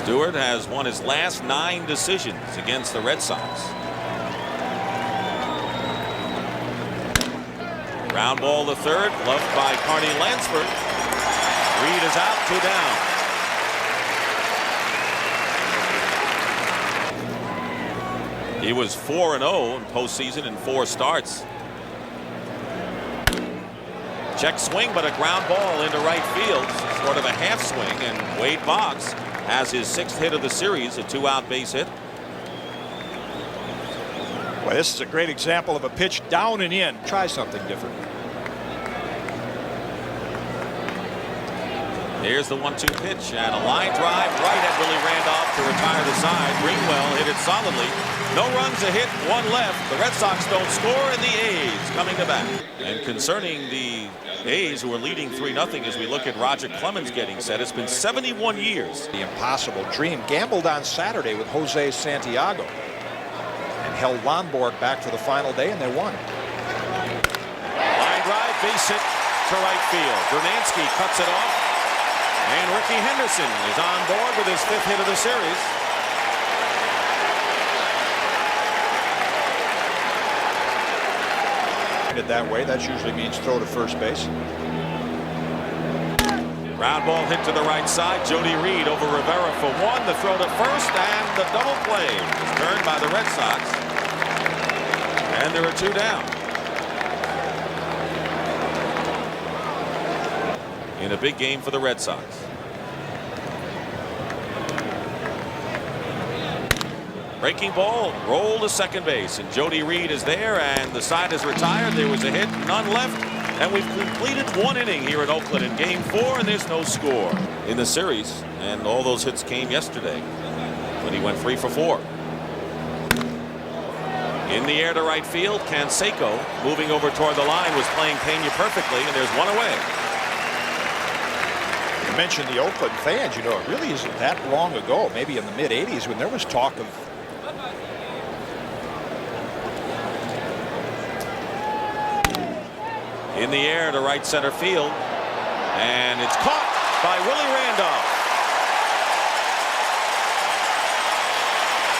Stewart has won his last 9 decisions against the Red Sox. Ground ball to third, loved by Carney Lansford. Reed is out, 2 down. He was 4-0 in postseason in 4 starts. Check swing, but a ground ball into right field, sort of a half swing, and Wade Boggs has his 6th hit of the series, a 2-out base hit. Well, this is a great example of a pitch down and in. Try something different. Here's the 1-2 pitch and a line drive right at Willie Randolph to retire the side. Greenwell hit it solidly. No runs, a hit, 1 left. The Red Sox don't score, and the A's coming to bat. And concerning the A's, who are leading 3-0 as we look at Roger Clemens getting set, it's been 71 years. The impossible dream. Gambled on Saturday with Jose Santiago and held Lonborg back for the final day, and they won. Line drive, base hit to right field. Bernansky cuts it off. And Ricky Henderson is on board with his 5th hit of the series. That way, that usually means throw to first base. Ground ball hit to the right side. Jody Reed over Rivera for 1. The throw to first, and the double play is turned by the Red Sox. And there are 2 down. In a big game for the Red Sox. Breaking ball, roll to second base, and Jody Reed is there, and the side is retired. There was a hit, none left, and we've completed 1 inning here at Oakland in Game 4, and there's no score in the series. And all those hits came yesterday when he went 3 for 4. In the air to right field, Canseco moving over toward the line was playing Pena perfectly, and there's 1 away. You mentioned the Oakland fans. You know, it really isn't that long ago, maybe in the mid-'80s, when there was talk of in the air to right center field, and it's caught by Willie Randolph.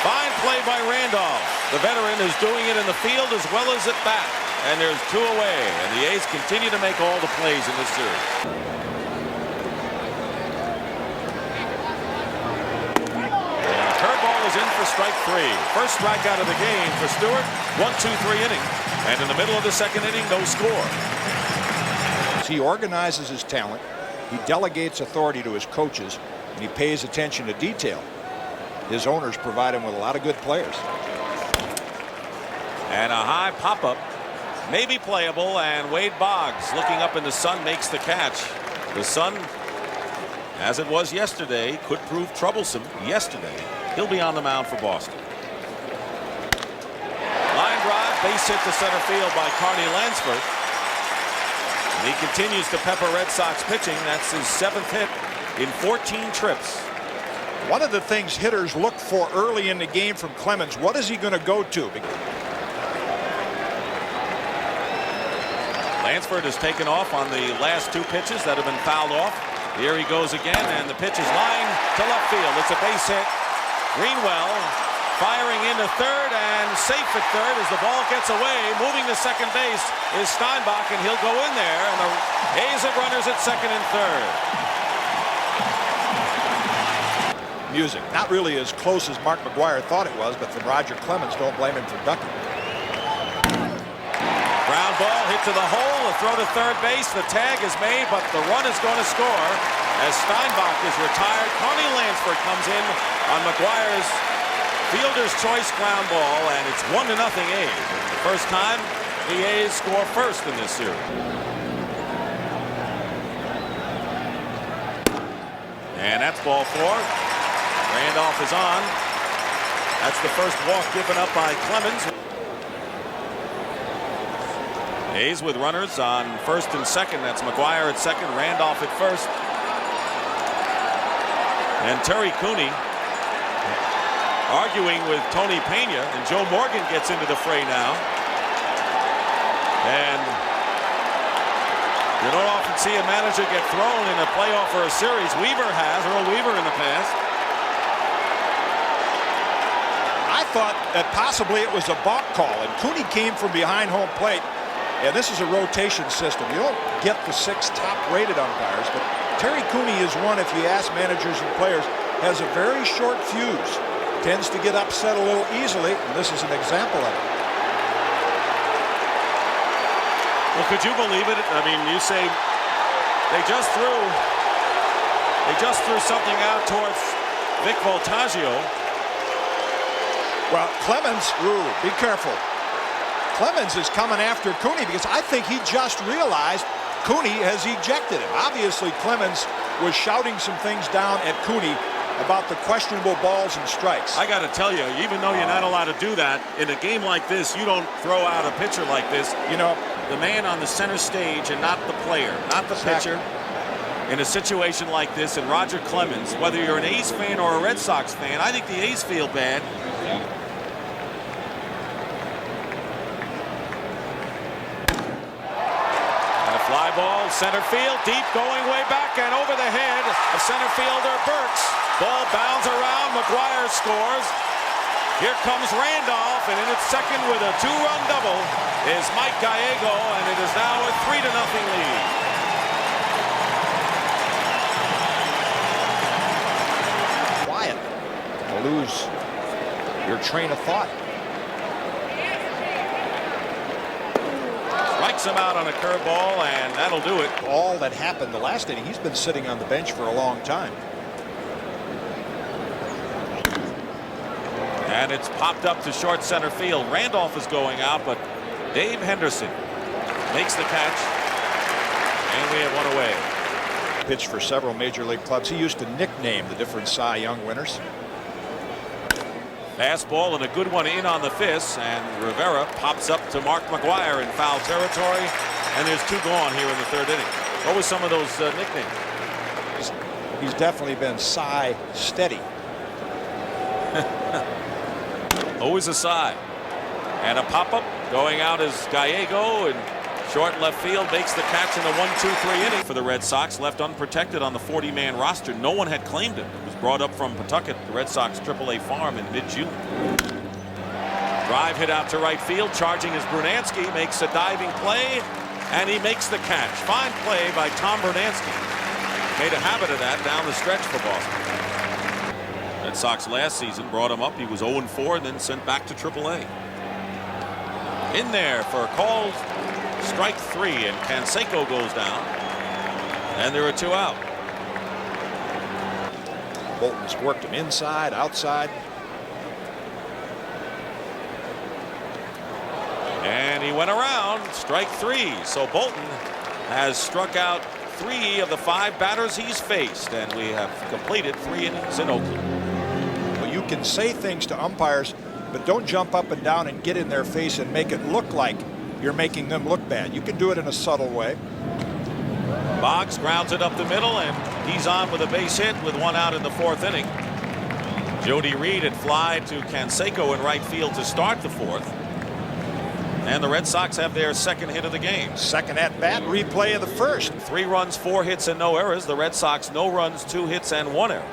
Fine play by Randolph. The veteran is doing it in the field as well as at bat, and there's 2 away, and the A's continue to make all the plays in this series. And a curveball is in for strike 3. First strikeout of the game for Stewart. 1-2-3 inning, and in the middle of the 2nd inning, no score. He organizes his talent, he delegates authority to his coaches, and he pays attention to detail. His owners provide him with a lot of good players. And a high pop-up may be playable, and Wade Boggs, looking up in the sun, makes the catch. The sun, as it was yesterday, could prove troublesome yesterday. He'll be on the mound for Boston. Line drive, base hit to center field by Carney Lansford. And he continues to pepper Red Sox pitching. That's his 7th hit in 14 trips. One of the things hitters look for early in the game from Clemens, what is he going to go to? Lansford has taken off on the last 2 pitches that have been fouled off. Here he goes again, and the pitch is lined to left field. It's a base hit. Greenwell firing into third, and safe at third as the ball gets away. Moving to second base is Steinbach, and he'll go in there, and the A's have runners at 2nd and 3rd. Music, not really as close as Mark McGwire thought it was, but from Roger Clemens, don't blame him for ducking. Ground ball hit to the hole, a throw to third base. The tag is made, but the run is going to score as Steinbach is retired. Carney Lansford comes in on McGwire's fielder's choice ground ball, and it's 1-0 A's. The first time the A's score first in this series. And that's ball 4. Randolph is on. That's the first walk given up by Clemens. A's with runners on 1st and 2nd. That's McGwire at 2nd, Randolph at 1st. And Terry Cooney arguing with Tony Pena, and Joe Morgan gets into the fray now. And you don't often see a manager get thrown in a playoff or a series. Weaver has, Earl Weaver in the past. thought that possibly it was a balk call, and Cooney came from behind home plate. And this is a rotation system. You don't get the 6 top-rated umpires, but Terry Cooney is one, if you ask managers and players, has a very short fuse. Tends to get upset a little easily, and this is an example of it. Well, could you believe it? I mean, you say they just threw something out towards Vic Voltaggio. Well, Clemens, be careful. Clemens is coming after Cooney because I think he just realized Cooney has ejected him. Obviously, Clemens was shouting some things down at Cooney about the questionable balls and strikes. I got to tell you, even though you're not allowed to do that, in a game like this, you don't throw out a pitcher like this. You know, the man on the center stage and not the player, not the pitcher. In a situation like this, and Roger Clemens, whether you're an A's fan or a Red Sox fan, I think the A's feel bad. Fly ball, center field, deep, going way back and over the head of center fielder Burks. Ball bounds around, McGuire scores. Here comes Randolph, and in its second with a 2-run double is Mike Gallego, and it is now a 3-0 lead. Quiet. To lose your train of thought. Strikes him out on a curveball, and that'll do it. All that happened the last inning, he's been sitting on the bench for a long time. And it's popped up to short center field. Randolph is going out, but Dave Henderson makes the catch, and we have one away. Pitched for several major league clubs. He used to nickname the different Cy Young winners. Fastball and a good one in on the fist, and Rivera pops up to Mark McGuire in foul territory, and there's 2 gone here in the 3rd inning. What was some of those nicknames? He's definitely been Cy Steady. Always a Cy. And a pop-up going out is Gallego, and short left field makes the catch in the 1-2-3 inning for the Red Sox, left unprotected on the 40-man roster. No one had claimed him. It was brought up from Pawtucket, the Red Sox AAA farm, in mid-June. Drive hit out to right field. Charging is Brunansky, makes a diving play, and he makes the catch. Fine play by Tom Brunansky. Made a habit of that down the stretch for Boston. Red Sox last season brought him up. He was 0-4 and then sent back to AAA. In there for a called strike 3, and Canseco goes down, and there are 2 out. Bolton's worked him inside, outside. And he went around, strike 3. So Bolton has struck out 3 of the 5 batters he's faced, and we have completed 3 innings in Oakland. Well, you can say things to umpires, but don't jump up and down and get in their face and make it look like you're making them look bad. You can do it in a subtle way. Boggs grounds it up the middle, and he's on with a base hit with 1 out in the 4th inning. Jody Reed had fly to Canseco in right field to start the 4th. And the Red Sox have their 2nd hit of the game. Second at bat, replay of the 1st. 3 runs, 4 hits, and no errors. The Red Sox, no runs, 2 hits, and 1 error.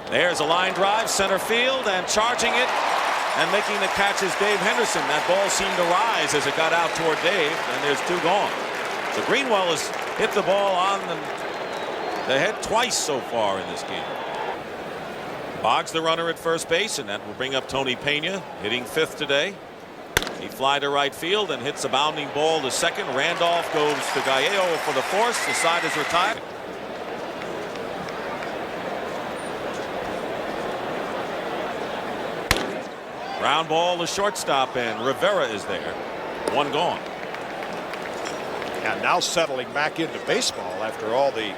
There's a line drive, center field, and charging it and making the catch is Dave Henderson. That ball seemed to rise as it got out toward Dave, and there's 2 gone. So Greenwell has hit the ball on the head twice so far in this game. Boggs the runner at first base, and that will bring up Tony Pena, hitting 5th today. He fly to right field and hits a bounding ball to second. Randolph goes to Gallego for the force. The side is retired. Ground ball to shortstop, and Rivera is there. 1 gone. And now settling back into baseball after all the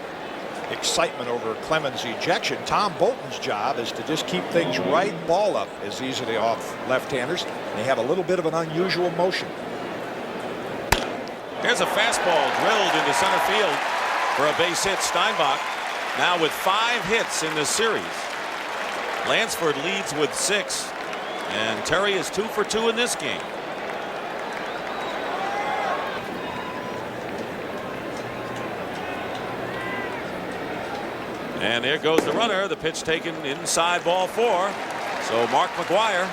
excitement over Clemens' ejection. Tom Bolton's job is to just keep things right. Ball up is easily off left-handers. They have a little bit of an unusual motion. Here's a fastball drilled into center field for a base hit. Steinbach now with 5 hits in this series. Lansford leads with 6, and Terry is 2 for 2 in this game. And there goes the runner. The pitch taken inside ball 4. So Mark McGwire,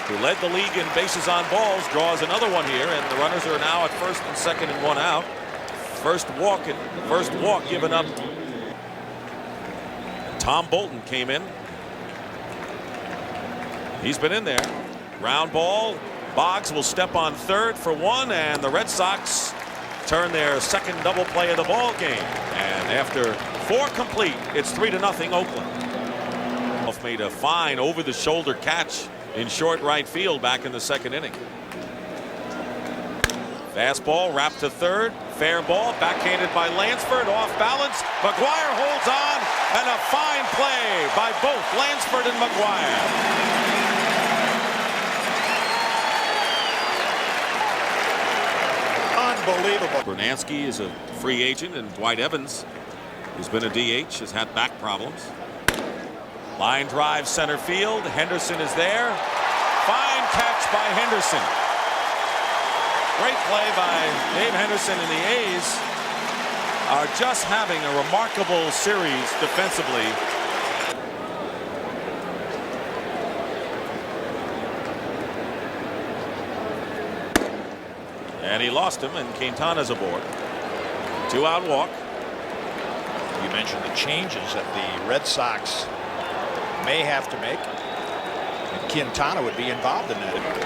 who led the league in bases on balls, draws another one here, and the runners are now at first and second and 1 out. First walk given up. Tom Bolton came in. He's been in there. Ground ball. Boggs will step on third for 1, and the Red Sox turn their second double play of the ball game. And after 4 complete, it's 3-0 Oakland. Made a fine over-the-shoulder catch in short right field back in the second inning. Fastball wrapped to third. Fair ball, backhanded by Lansford, off balance. McGwire holds on, and a fine play by both Lansford and McGwire. Unbelievable. Bernansky is a free agent, and Dwight Evans, who's been a DH, has had back problems. Line drive center field. Henderson is there. Fine catch by Henderson. Great play by Dave Henderson, and the A's are just having a remarkable series defensively. And he lost him, and Quintana's aboard. 2-out walk. You mentioned the changes that the Red Sox may have to make, and Quintana would be involved in that.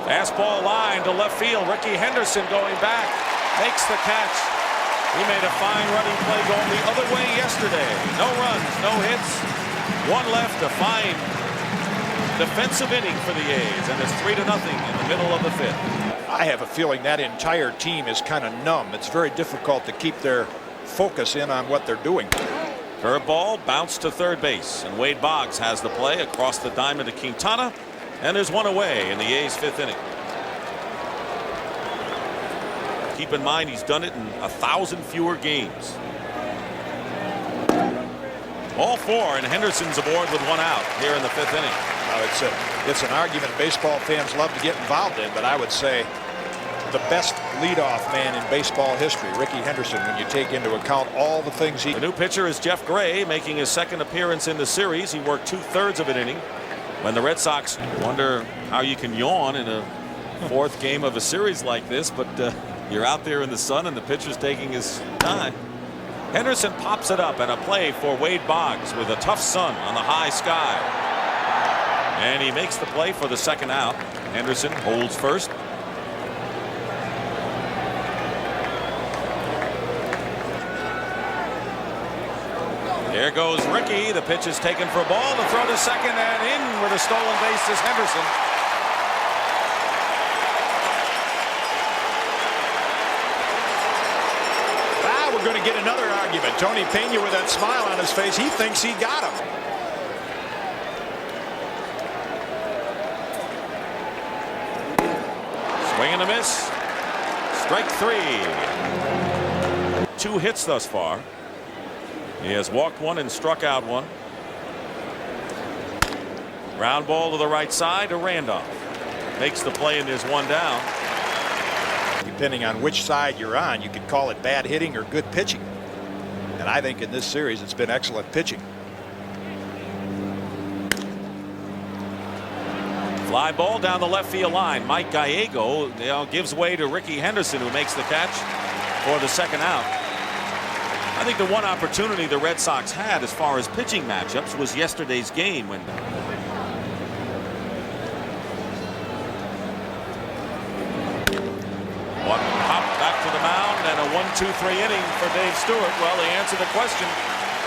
Fastball line to left field. Ricky Henderson going back, makes the catch. He made a fine running play going the other way yesterday. No runs, no hits, 1 left. A fine defensive inning for the A's, and it's 3-0 in the middle of the 5th. I have a feeling that entire team is kind of numb. It's very difficult to keep their focus in on what they're doing. Curveball bounced to third base, and Wade Boggs has the play across the diamond to Quintana, and there's 1 away in the A's 5th inning. Keep in mind, he's done it in 1,000 fewer games. All 4, and Henderson's aboard with 1 out here in the 5th inning. It's an argument baseball fans love to get involved in, but I would say the best leadoff man in baseball history, Ricky Henderson, when you take into account all the things he... The new pitcher is Jeff Gray, making his second appearance in the series. He worked 2/3 of an inning when the Red Sox... Wonder how you can yawn in a 4th game of a series like this, but you're out there in the sun and the pitcher's taking his time. Henderson pops it up, and a play for Wade Boggs with a tough sun on the high sky. And he makes the play for the 2nd out. Henderson holds first. There goes Ricky. The pitch is taken for a ball. The throw to second, and in with a stolen base is Henderson. We're going to get another argument. Tony Pena with that smile on his face. He thinks he got him. Swing and a miss. Strike 3. 2 hits thus far. He has walked 1 and struck out 1. Ground ball to the right side to Randolph. Makes the play, and there's 1 down. Depending on which side you're on, you could call it bad hitting or good pitching. And I think in this series it's been excellent pitching. Fly ball down the left field line. Mike Gallego gives way to Ricky Henderson, who makes the catch for the 2nd out. I think the one opportunity the Red Sox had as far as pitching matchups was yesterday's game when one pop back to the mound, and a 1-2-3 inning for Dave Stewart. Well, they answered the question.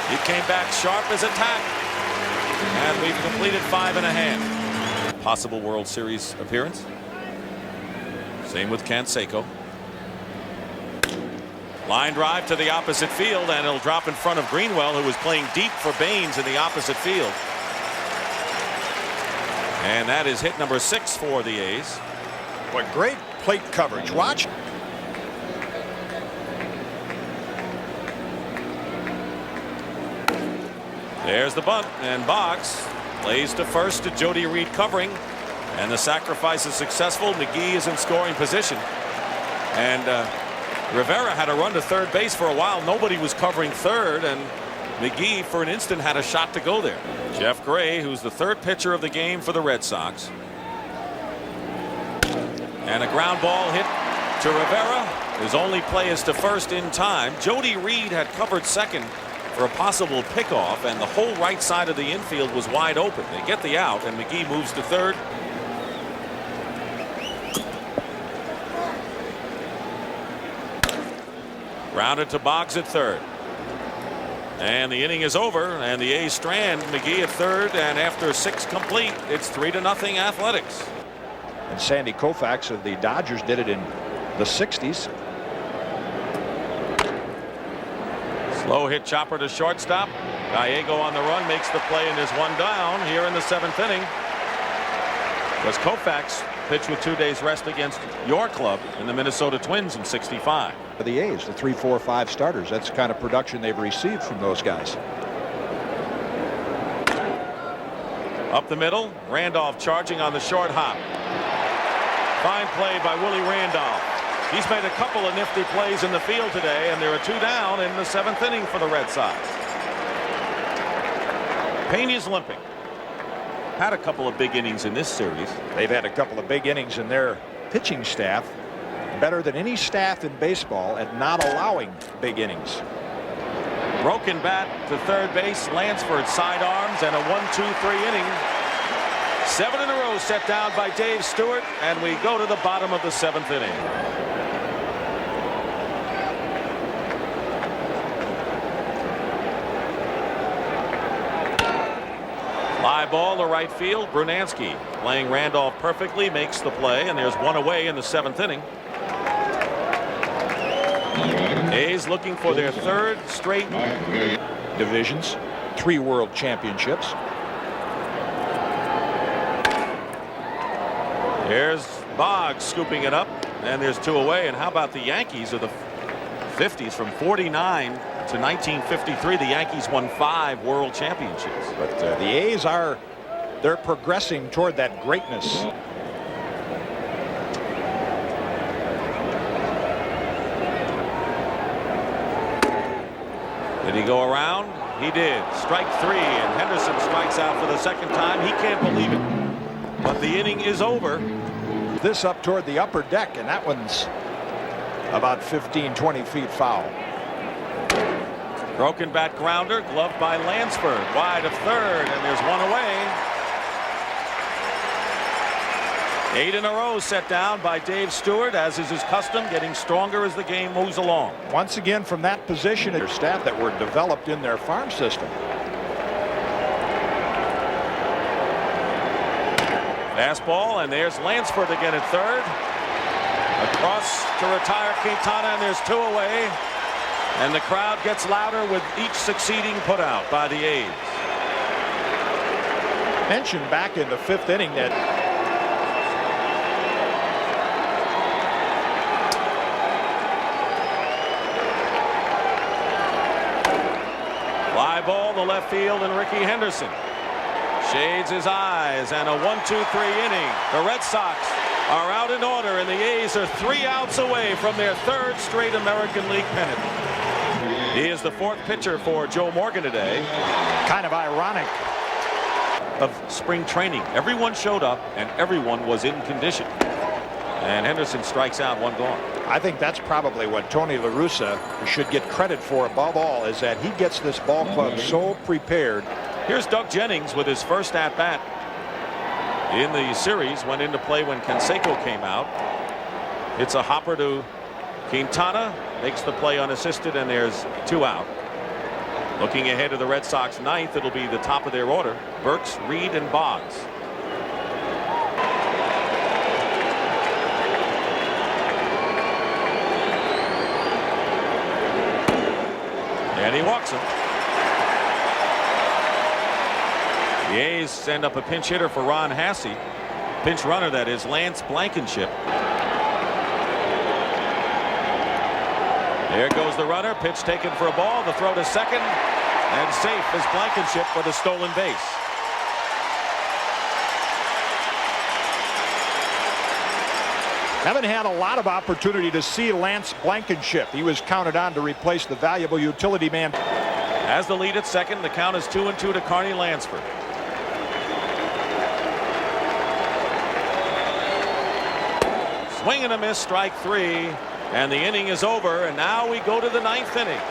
He came back sharp as a tack, and we've completed 5½. Possible World Series appearance. Same with Canseco. Line drive to the opposite field, and it'll drop in front of Greenwell, who was playing deep for Baines in the opposite field. And that is hit number 6 for the A's. What great plate coverage. Watch. There's the bunt, and Boggs plays to first to Jody Reed covering. And the sacrifice is successful. McGee is in scoring position. And Rivera had a run to third base for a while. Nobody was covering third, and McGee for an instant had a shot to go there. Jeff Gray, who's the third pitcher of the game for the Red Sox. And a ground ball hit to Rivera. His only play is to first in time. Jody Reed had covered second for a possible pickoff, and the whole right side of the infield was wide open. They get the out, and McGee moves to third. Grounded to Boggs at third. And the inning is over, and the A's strand McGee at third, and after 6 complete, it's 3-0 Athletics. And Sandy Koufax of the Dodgers did it in the 60s. Slow hit chopper to shortstop. Gallego on the run makes the play, and there's one down here in the 7th inning. Was Koufax pitched with 2 days rest against your club in the Minnesota Twins in '65. For the A's, the 3, 4, 5 starters. That's the kind of production they've received from those guys. Up the middle, Randolph charging on the short hop. Fine play by Willie Randolph. He's made a couple of nifty plays in the field today, and there are 2 down in the 7th inning for the Red Sox. Peña's limping. Had a couple of big innings in this series. They've had a couple of big innings in their pitching staff. Better than any staff in baseball at not allowing big innings. Broken bat to third base. Lansford sidearms, and a 1-2-3 inning. 7 in a row set down by Dave Stewart, and we go to the bottom of the 7th inning. Fly ball to right field. Brunansky playing Randolph perfectly, makes the play, and there's one away in the 7th inning. A's looking for their 3rd straight divisions, 3 world championships. There's Boggs scooping it up, and there's 2 away. And how about the Yankees of the 50s? From 49 to 1953, the Yankees won 5 world championships. But the A's they're progressing toward that greatness. Did he go around? He did. Strike 3, and Henderson strikes out for the 2nd time. He can't believe it. But the inning is over. This up toward the upper deck, and that one's about 15-20 feet foul. Broken bat grounder, gloved by Lansford, wide of third, and there's one away. 8 in a row set down by Dave Stewart, as is his custom, getting stronger as the game moves along. Once again from that position, their staff that were developed in their farm system. Fastball, and there's Lansford again at third. Across to retire Quintana, and there's 2 away. And the crowd gets louder with each succeeding putout by the A's. Mentioned back in the 5th inning that fly ball to left field, and Ricky Henderson shades his eyes, and a 1-2-3 inning. The Red Sox are out in order, and the A's are 3 outs away from their 3rd straight American League pennant. He is the 4th pitcher for Joe Morgan today. kind of ironic of spring training. Everyone showed up and everyone was in condition. And Henderson strikes out, 1 gone. I think that's probably what Tony La Russa should get credit for above all, is that he gets this ball club so prepared. Here's Doug Jennings with his first at-bat in the series. Went into play when Canseco came out. It's a hopper to Quintana. Makes the play unassisted, and there's 2 out. Looking ahead to the Red Sox 9th, it'll be the top of their order. Burks, Reed, and Boggs. And he walks him. The A's send up a pinch hitter for Ron Hassey. Pinch runner, that is, Lance Blankenship. There goes the runner. Pitch taken for a ball. The throw to second. And safe is Blankenship for the stolen base. Haven't had a lot of opportunity to see Lance Blankenship. He was counted on to replace the valuable utility man. Has the lead at second. The count is 2-2 to Carney Lansford. Swing and a miss, strike three, and the inning is over, and now we go to the ninth inning.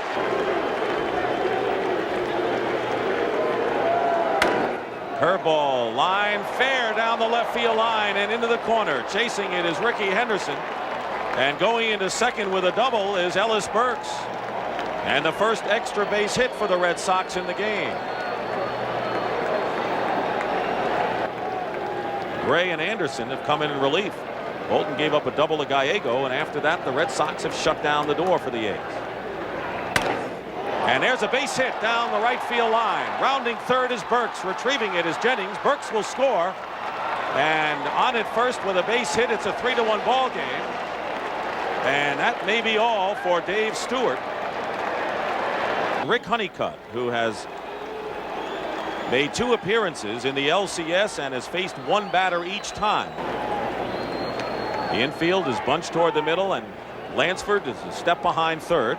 Curveball, line fair down the left field line and into the corner. Chasing it is Ricky Henderson, and going into second with a double is Ellis Burks, and the first extra base hit for the Red Sox in the game. Gray and Anderson have come in relief. Bolton gave up a double to Gallego, and after that the Red Sox have shut down the door for the A's. And there's a base hit down the right field line. Rounding third is Burks. Retrieving it is Jennings. Burks will score. And on at first with a base hit, it's a 3-1 ball game. And that may be all for Dave Stewart. Rick Honeycutt, who has made 2 appearances in the LCS and has faced 1 batter each time. The infield is bunched toward the middle, and Lansford is a step behind third.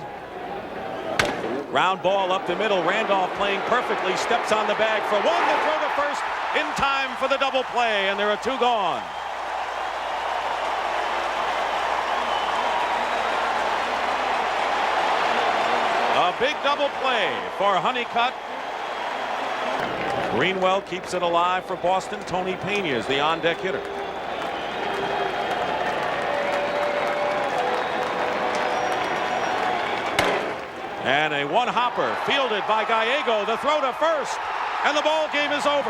Ground ball up the middle. Randolph playing perfectly. Steps on the bag for 1 to throw to first in time for the double play, and there are 2 gone. A big double play for Honeycutt. Greenwell keeps it alive for Boston. Tony Pena is the on-deck hitter. And a one-hopper fielded by Gallego. The throw to first, and the ball game is over.